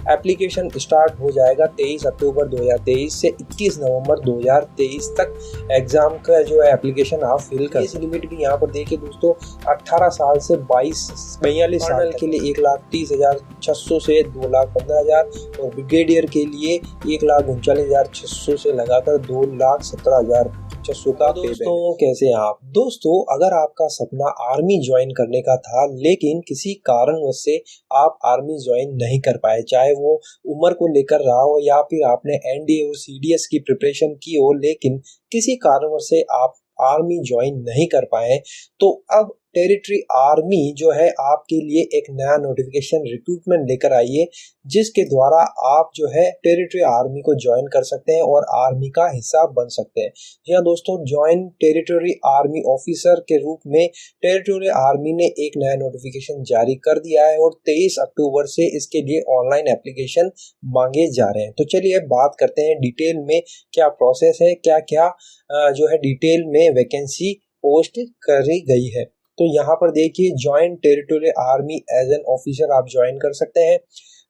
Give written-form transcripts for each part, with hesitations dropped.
Application start हो जाएगा 23 अक्टूबर 2023 से 21 नवंबर 2023 तक एग्जाम का जो है एप्लीकेशन आप फिल कर सकते हैं। लिमिट भी यहाँ पर देखिए दोस्तों 18 साल से 42 साल के लिए 1,30,600 से 2,15,000 और ब्रिगेडियर के लिए 1,39,600 से लगाकर 2,17,600 का। दोस्तों कैसे हैं आप? दोस्तों अगर आपका सपना आर्मी ज्वाइन करने का था लेकिन किसी कारणवश से आप आर्मी ज्वाइन नहीं कर पाए, चाहे वो उम्र को लेकर रहा हो या फिर आपने एनडीए और सीडीएस की प्रिपरेशन की हो लेकिन किसी कारणवश से आप आर्मी ज्वाइन नहीं कर पाए, तो अब टेरिटरी आर्मी जो है आपके लिए एक नया नोटिफिकेशन रिक्रूटमेंट लेकर आई है, जिसके द्वारा आप जो है टेरिटरी आर्मी को ज्वाइन कर सकते हैं और आर्मी का हिस्सा बन सकते हैं। जी हाँ दोस्तों, ज्वाइन टेरिटरी आर्मी ऑफिसर के रूप में टेरिटरी आर्मी ने एक नया नोटिफिकेशन जारी कर दिया है और 23 अक्टूबर से इसके लिए ऑनलाइन एप्लीकेशन मांगे जा रहे हैं। तो चलिए बात करते हैं डिटेल में क्या प्रोसेस है, क्या क्या जो है डिटेल में वैकेंसी पोस्ट करी गई है। तो यहाँ पर देखिए join territorial army as an officer आप ज्वाइन कर सकते हैं।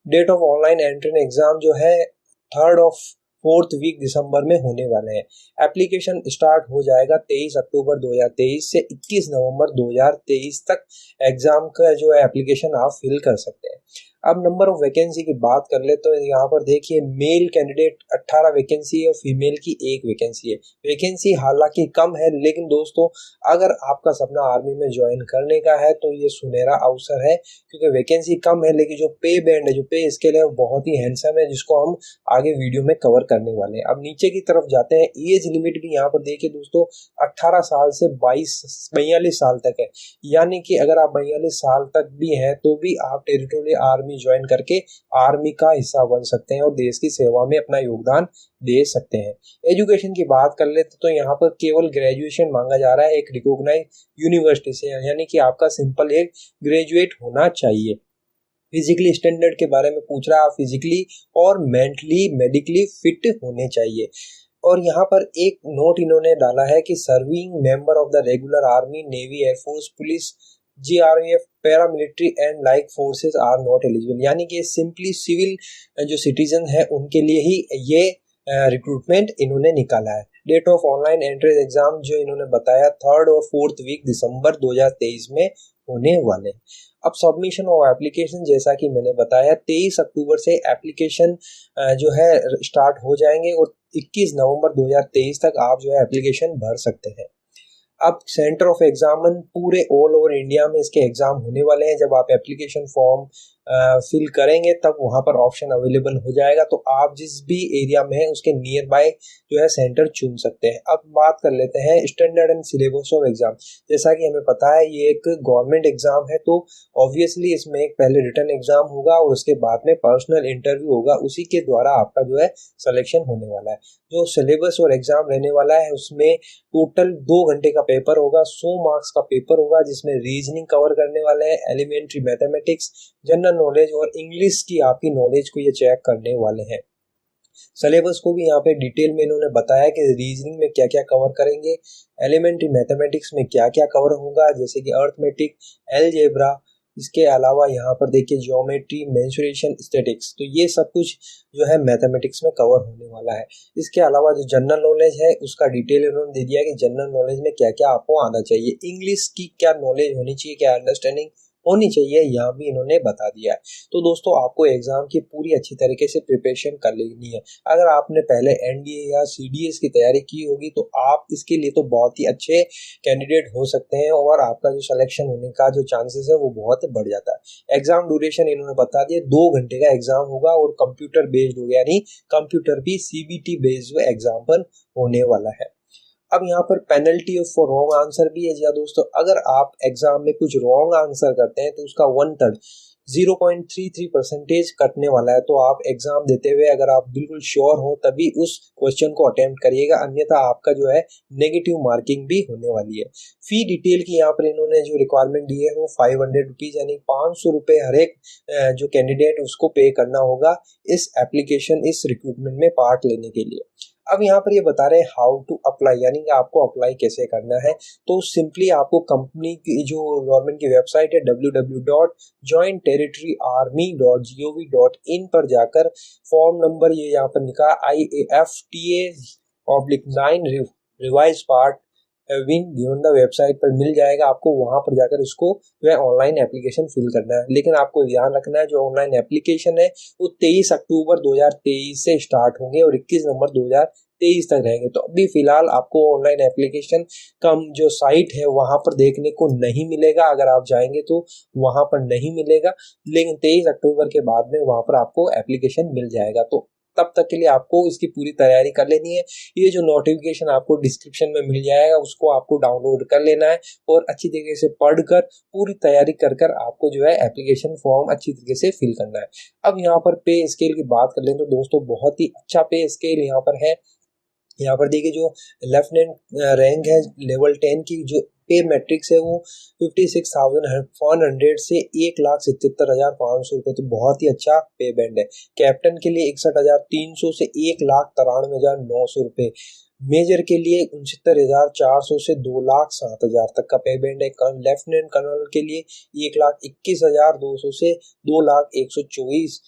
Date of online entrance exam जो है 3rd और 4th वीक दिसंबर में होने वाले हैं। एप्लीकेशन स्टार्ट हो जाएगा 23 अक्टूबर 2023 से 21 नवंबर 2023 तक एग्जाम का जो है एप्लीकेशन आप फिल कर सकते हैं। अब नंबर ऑफ वैकेंसी की बात कर ले तो यहाँ पर देखिए मेल कैंडिडेट 18 वैकेंसी है और फीमेल की 1 वैकेंसी है। वैकेंसी हालांकि कम है लेकिन दोस्तों अगर आपका सपना आर्मी में ज्वाइन करने का है तो ये सुनहरा अवसर है, क्योंकि वैकेंसी कम है लेकिन जो पे बैंड है, जो पे स्केल है वो बहुत ही हैंडसम है, जिसको हम आगे वीडियो में कवर करने वाले हैं। अब नीचे की तरफ जाते हैं। एज लिमिट भी यहाँ पर देखिए दोस्तों 18 साल से 42 साल तक है, यानी कि अगर आप 42 साल तक भी हैं तो भी आप टेरिटोरियल आर्मी ज्वाइन करके आर्मी का हिस्सा बन सकते हैं और देश की सेवा में अपना योगदान दे सकते हैं। एजुकेशन की बात कर लेते तो यहाँ पर केवल ग्रेजुएशन मांगा जा रहा है एक रिकॉग्नाइज यूनिवर्सिटी से, यानी कि आपका सिंपल एक ग्रेजुएट होना चाहिए। फिजिकली स्टैंडर्ड के बारे में पूछ रहा है, आप फिजिकली और मेंटली मेडिकली फिट होने चाहिए। और यहाँ पर एक नोट इन्होंने डाला है कि serving member of the regular army, navy, air force, police, GRF, paramilitary and like forces are not eligible, यानी कि सिंपली सिविल जो सिटीजन है उनके लिए ही ये रिक्रूटमेंट इन्होंने निकाला है। Date of online entrance exam जो इन्होंने बताया 3rd और 4th वीक दिसंबर 2023 में होने वाले। अब सबमिशन ऑफ एप्लीकेशन जैसा कि मैंने बताया 23 अक्टूबर से एप्लीकेशन जो है स्टार्ट हो जाएंगे और 21 नवंबर 2023 तक आप जो है एप्लीकेशन भर सकते हैं। अब सेंटर ऑफ एग्जामन पूरे ऑल ओवर इंडिया में इसके एग्जाम होने वाले हैं। जब आप एप्लीकेशन फॉर्म फिल करेंगे तब वहां पर ऑप्शन अवेलेबल हो जाएगा, तो आप जिस भी एरिया में है उसके नियर बाय जो है सेंटर चुन सकते हैं। अब बात कर लेते हैं standard and syllabus of exam. जैसा कि हमें पता है ये एक गवर्नमेंट एग्जाम है, तो ऑब्वियसली इसमें एक पहले रिटन एग्जाम होगा और उसके बाद में पर्सनल इंटरव्यू होगा, उसी के द्वारा आपका जो है सिलेक्शन होने वाला है। जो सिलेबस और एग्जाम रहने वाला है उसमें टोटल 2 घंटे का पेपर होगा, 100 मार्क्स का पेपर होगा, जिसमें रीजनिंग कवर करने वाले हैं, एलिमेंट्री मैथमेटिक्स, जनरल नॉलेज और इंग्लिश की आपकी नॉलेज को ये चेक करने वाले हैं। सिलेबस को भी यहाँ पे डिटेल में इन्होंने बताया कि रीजनिंग में क्या क्या कवर करेंगे, एलिमेंट्री मैथमेटिक्स में क्या क्या कवर होगा, जैसे कि अर्थमेटिक, अलजेब्रा, इसके अलावा यहाँ पर देखिए ज्योमेट्री, मेंसुरेशन, स्टैटिक्स, तो ये सब कुछ जो है मैथमेटिक्स में कवर होने वाला है। इसके अलावा जो जनरल नॉलेज है उसका डिटेल इन्होंने दे दिया कि जनरल नॉलेज में क्या क्या आपको आना चाहिए, इंग्लिश की क्या नॉलेज होनी चाहिए, क्या अंडरस्टैंडिंग होनी चाहिए, यहाँ भी इन्होंने बता दिया है। तो दोस्तों आपको एग्जाम की पूरी अच्छी तरीके से प्रिपरेशन कर लेनी है। अगर आपने पहले एनडीए या सीडीएस की तैयारी की होगी तो आप इसके लिए तो बहुत ही अच्छे कैंडिडेट हो सकते हैं और आपका जो सिलेक्शन होने का जो चांसेस है वो बहुत बढ़ जाता है। एग्जाम ड्यूरेशन इन्होंने बता दिया 2 घंटे का एग्जाम होगा और कंप्यूटर बेस्ड होगा, यानी कंप्यूटर भी सीबीटी बेस्ड एग्जाम पर होने वाला है। अब यहाँ पर पेनल्टी फॉर रॉन्ग आंसर भी है। जी दोस्तों, अगर आप एग्जाम में कुछ रॉन्ग आंसर करते हैं तो उसका 1/3 0.33% कटने वाला है। तो आप एग्जाम देते हुए अगर आप बिल्कुल श्योर हो तभी उस क्वेश्चन को अटेम्प्ट करिएगा, अन्यथा आपका जो है नेगेटिव मार्किंग भी होने वाली है। फी डिटेल की यहाँ पर इन्होंने जो रिक्वायरमेंट दी है वो 500 रुपीज, यानी 500 रुपये हर एक जो कैंडिडेट उसको पे करना होगा इस एप्लीकेशन, इस रिक्रूटमेंट में पार्ट लेने के लिए। अब यहाँ पर ये बता रहे हैं हाउ टू अप्लाई, यानी कि आपको अप्लाई कैसे करना है। तो सिंपली आपको कंपनी की जो गवर्नमेंट की वेबसाइट है www.jointterritoryarmy.gov.in पर जाकर फॉर्म नंबर ये यहाँ पर लिखा IAFTA/9 revise part been given the website पर मिल जाएगा। आपको वहां पर जाकर इसको जो है ऑनलाइन एप्लीकेशन फिल करना है। लेकिन आपको ध्यान रखना है जो ऑनलाइन एप्लीकेशन है वो 23 अक्टूबर 2023 से स्टार्ट होंगे और 21 नवंबर 2023 तक रहेंगे। तो अभी फिलहाल आपको ऑनलाइन एप्लीकेशन का जो साइट है वहां पर देखने को नहीं मिलेगा, अगर आप जाएंगे तो वहां पर नहीं मिलेगा। लेकिन 23 अक्टूबर के बाद में वहां पर आपको एप्लीकेशन मिल जाएगा। तो तब तक के लिए आपको इसकी पूरी तैयारी कर लेनी है। ये जो नोटिफिकेशन आपको डिस्क्रिप्शन में मिल जाएगा उसको आपको डाउनलोड कर लेना है और अच्छी तरीके से पढ़कर पूरी तैयारी कर कर आपको जो है एप्लीकेशन फॉर्म अच्छी तरीके से फिल करना है। अब यहाँ पर पे स्केल की बात कर लें तो दोस्तों बहुत ही अच्छा पे स्केल यहाँ पर है। यहाँ पर देखिए जो लेफ्टिनेंट रैंक है लेवल 10 की जो पे मैट्रिक्स है वो 56,100 से 1,77,500 रुपये, तो बहुत ही अच्छा पे बैंड है। कैप्टन के लिए 61,300 से 1,93,900 रुपये, मेजर के लिए 69,400 से 2,07,000 तक का पे बैंड है। लेफ्टिनेंट कर्नल के लिए 1,21,200 से 2,01,24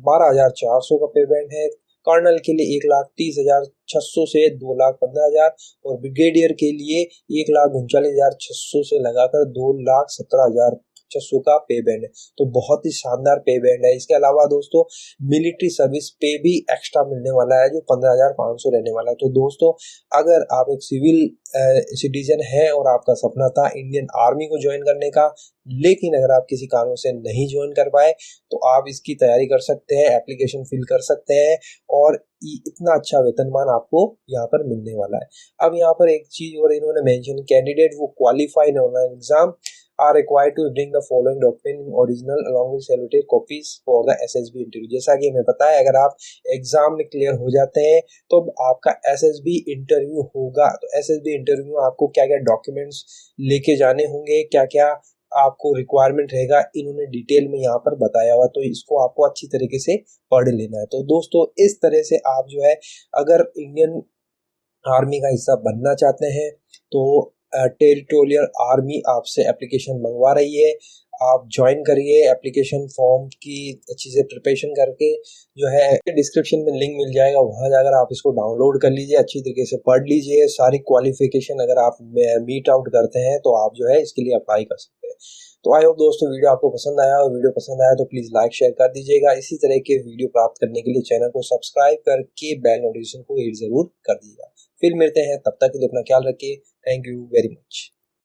12,400 का पे बैंड है। कर्नल के लिए 1,30,600 से 2,15,000 और ब्रिगेडियर के लिए 1,39,600 से लगाकर 2,17,600 का पे बैंड है। तो बहुत ही शानदार पे बैंड है। इसके अलावा दोस्तों मिलिट्री सर्विस पे भी एक्स्ट्रा मिलने वाला है जो 15,500 रहने वाला है। तो दोस्तों अगर आप एक सिविल सिटीजन है और आपका सपना था इंडियन आर्मी को ज्वाइन करने का, लेकिन अगर आप किसी कारणों से नहीं ज्वाइन कर पाए तो आप इसकी तैयारी कर सकते हैं, एप्लीकेशन फिल कर सकते हैं और इतना अच्छा वेतनमान आपको यहाँ पर मिलने वाला है। अब यहाँ पर एक चीज और इन्होंने मेंशन, कैंडिडेट वो qualified online exam are required to bring the following document in original along with salutary copies for the SSB interview। जैसा कि हमें पता है अगर आप एग्जाम में क्लियर हो जाते हैं तो आपका SSB इंटरव्यू होगा। तो SSB इंटरव्यू में आपको क्या क्या डॉक्यूमेंट्स लेके जाने होंगे, क्या क्या आपको रिक्वायरमेंट रहेगा, इन्होंने डिटेल में यहाँ पर बताया हुआ। तो इसको आपको अच्छी तरीके से पढ़ लेना है। तो दोस्तों इस तरह से आप जो है अगर इंडियन आर्मी का हिस्सा बनना चाहते हैं तो टेरिटोरियल आर्मी आपसे एप्लीकेशन मंगवा रही है। आप ज्वाइन करिए, एप्लीकेशन फॉर्म की अच्छी से प्रिपरेशन करके जो है डिस्क्रिप्शन में लिंक मिल जाएगा, वहां जाकर आप इसको डाउनलोड कर लीजिए, अच्छी तरीके से पढ़ लीजिए। सारी क्वालिफिकेशन अगर आप मीट आउट करते हैं तो आप जो है इसके लिए अप्लाई कर सकते हैं। तो आई होप दोस्तों वीडियो आपको पसंद आया, और वीडियो पसंद आया तो प्लीज लाइक शेयर कर दीजिएगा। इसी तरह के वीडियो प्राप्त करने के लिए चैनल को सब्सक्राइब करके बेल नोटिफिकेशन को हिट जरूर कर दीजिएगा। फिर मिलते हैं, तब तक के लिए अपना ख्याल रखिए। Thank you very much.